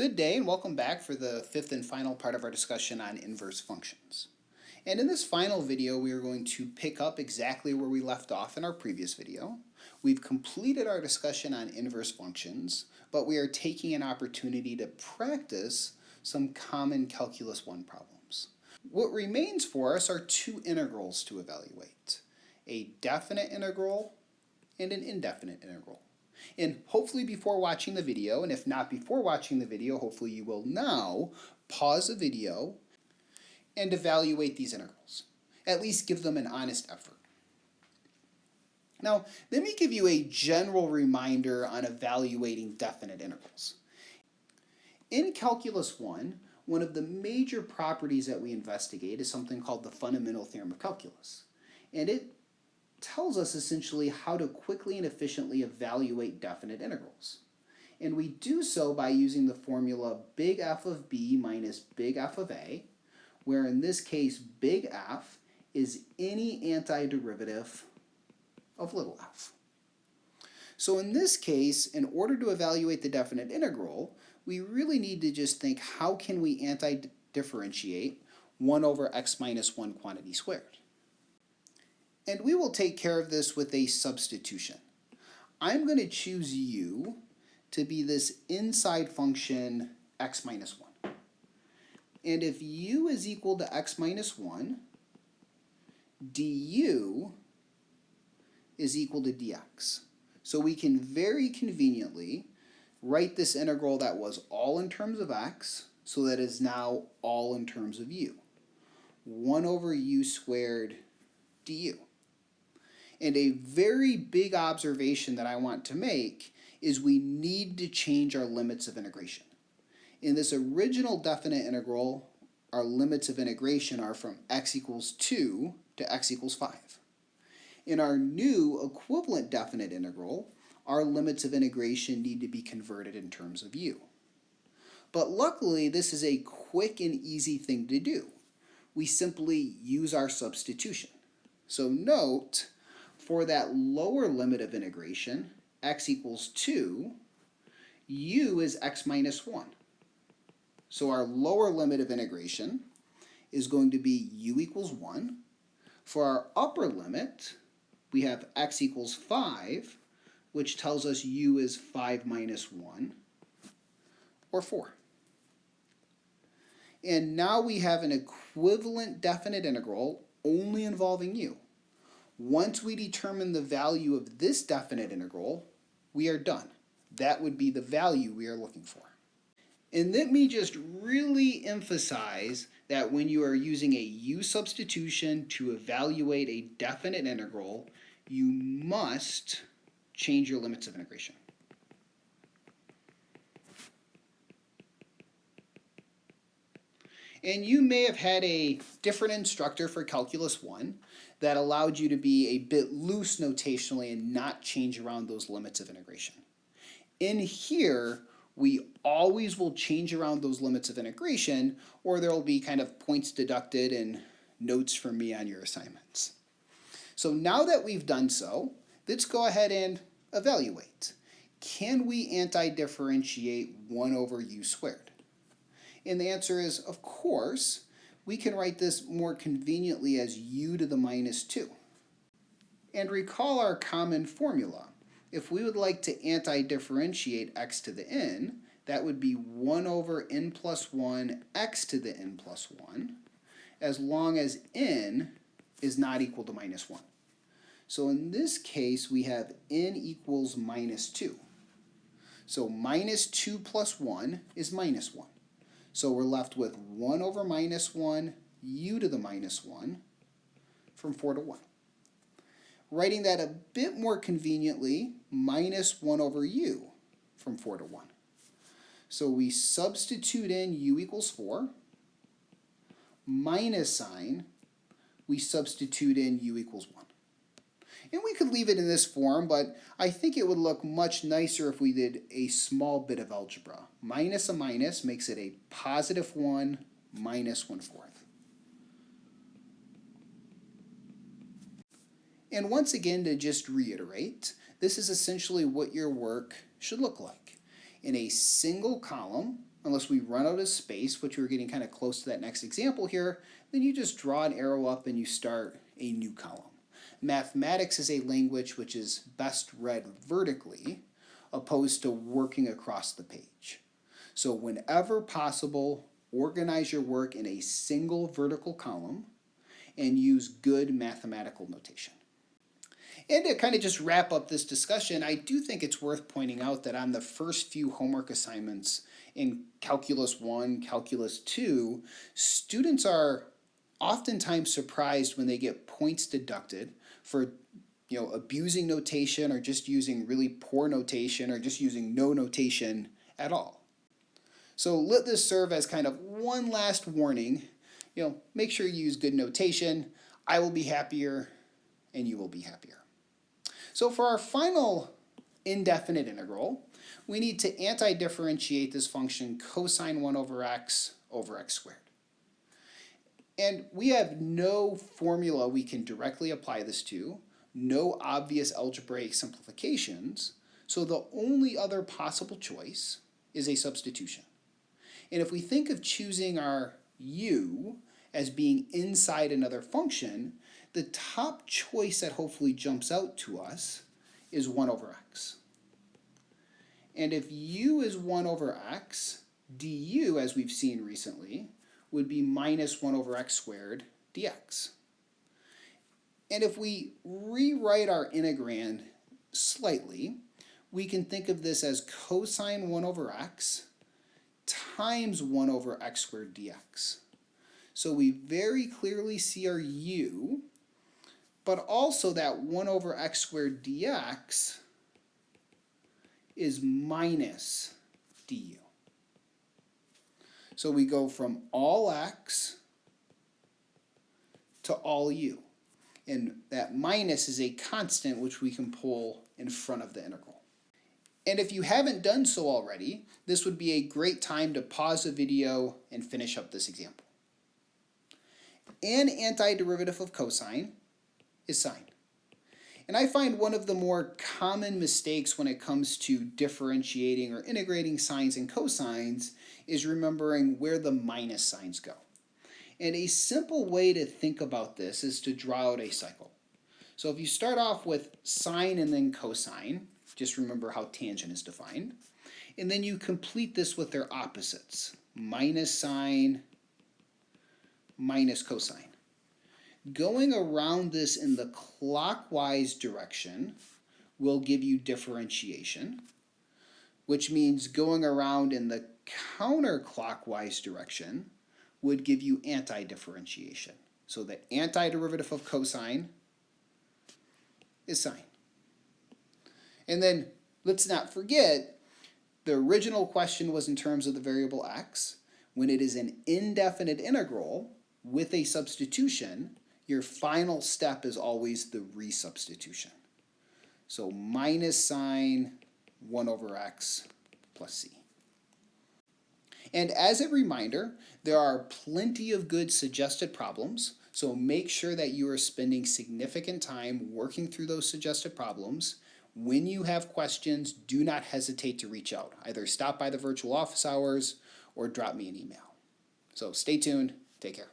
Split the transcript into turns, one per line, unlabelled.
Good day and welcome back for the fifth and final part of our discussion on inverse functions. And in this final video, we are going to pick up exactly where we left off in our previous video. We've completed our discussion on inverse functions, but we are taking an opportunity to practice some common Calculus 1 problems. What remains for us are two integrals to evaluate, a definite integral and an indefinite integral. And hopefully before watching the video, and if not before watching the video, hopefully you will now pause the video and evaluate these integrals. At least give them an honest effort. Now, let me give you a general reminder on evaluating definite integrals. In Calculus 1, one of the major properties that we investigate is something called the fundamental theorem of calculus. And it tells us essentially how to quickly and efficiently evaluate definite integrals. And we do so by using the formula big F of b minus big F of a, where in this case big F is any antiderivative of little f. So in this case, in order to evaluate the definite integral, we really need to just think, how can we anti-differentiate 1 over x minus 1 quantity squared? And we will take care of this with a substitution. I'm going to choose u to be this inside function x minus 1. And if u is equal to x minus 1, du is equal to dx. So we can very conveniently write this integral that was all in terms of x, so that is now all in terms of u. 1 over u squared du. And a very big observation that I want to make is we need to change our limits of integration. In this original definite integral, our limits of integration are from x equals 2 to x equals 5. In our new equivalent definite integral, our limits of integration need to be converted in terms of u. But luckily, this is a quick and easy thing to do. We simply use our substitution. So note, for that lower limit of integration, x equals 2, u is x minus 1. So our lower limit of integration is going to be u equals 1. For our upper limit, we have x equals 5, which tells us u is 5 minus 1, or 4. And now we have an equivalent definite integral only involving u. Once we determine the value of this definite integral, we are done. That would be the value we are looking for. And let me just really emphasize that when you are using a u substitution to evaluate a definite integral, you must change your limits of integration. And you may have had a different instructor for Calculus 1 that allowed you to be a bit loose notationally and not change around those limits of integration. In here, we always will change around those limits of integration, or there will be kind of points deducted and notes from me on your assignments. So now that we've done so, let's go ahead and evaluate. Can we anti-differentiate 1 over u squared? And the answer is, of course. We can write this more conveniently as u to the minus 2. And recall our common formula. If we would like to anti-differentiate x to the n, that would be 1 over n plus 1 x to the n plus 1, as long as n is not equal to minus 1. So in this case, we have n equals minus 2. So minus 2 plus 1 is minus 1. So we're left with 1 over minus 1, u to the minus 1, from 4 to 1. Writing that a bit more conveniently, minus 1 over u from 4 to 1. So we substitute in u equals 4, minus sign, we substitute in u equals 1. And we could leave it in this form, but I think it would look much nicer if we did a small bit of algebra. Minus a minus makes it a positive 1 minus 1/4. And once again, to just reiterate, this is essentially what your work should look like. In a single column, unless we run out of space, which we're getting kind of close to that next example here, then you just draw an arrow up and you start a new column. Mathematics is a language which is best read vertically, opposed to working across the page. So whenever possible, organize your work in a single vertical column and use good mathematical notation. And to kind of just wrap up this discussion, I do think it's worth pointing out that on the first few homework assignments in Calculus 1, Calculus 2, students are oftentimes surprised when they get points deducted for abusing notation or just using really poor notation or just using no notation at all. So let this serve as kind of one last warning. Make sure you use good notation. I will be happier and you will be happier. So for our final indefinite integral, we need to anti-differentiate this function cosine 1 over x squared. And we have no formula we can directly apply this to, no obvious algebraic simplifications, so the only other possible choice is a substitution. And if we think of choosing our u as being inside another function, the top choice that hopefully jumps out to us is 1 over x. And if u is 1 over x, du, as we've seen recently, would be minus 1 over x squared dx. And if we rewrite our integrand slightly, we can think of this as cosine 1 over x times 1 over x squared dx. So we very clearly see our u, but also that 1 over x squared dx is minus du. So we go from all x to all u. And that minus is a constant which we can pull in front of the integral. And if you haven't done so already, this would be a great time to pause the video and finish up this example. An antiderivative of cosine is sine. And I find one of the more common mistakes when it comes to differentiating or integrating sines and cosines is remembering where the minus signs go. And a simple way to think about this is to draw out a cycle. So if you start off with sine and then cosine, just remember how tangent is defined, and then you complete this with their opposites, minus sine, minus cosine. Going around this in the clockwise direction will give you differentiation, which means going around in the counterclockwise direction would give you anti-differentiation. So the antiderivative of cosine is sine. And then let's not forget, the original question was in terms of the variable x. When it is an indefinite integral with a substitution, your final step is always the resubstitution. So minus sine 1 over x plus c. And as a reminder, there are plenty of good suggested problems, so make sure that you are spending significant time working through those suggested problems. When you have questions, do not hesitate to reach out. Either stop by the virtual office hours or drop me an email. So stay tuned. Take care.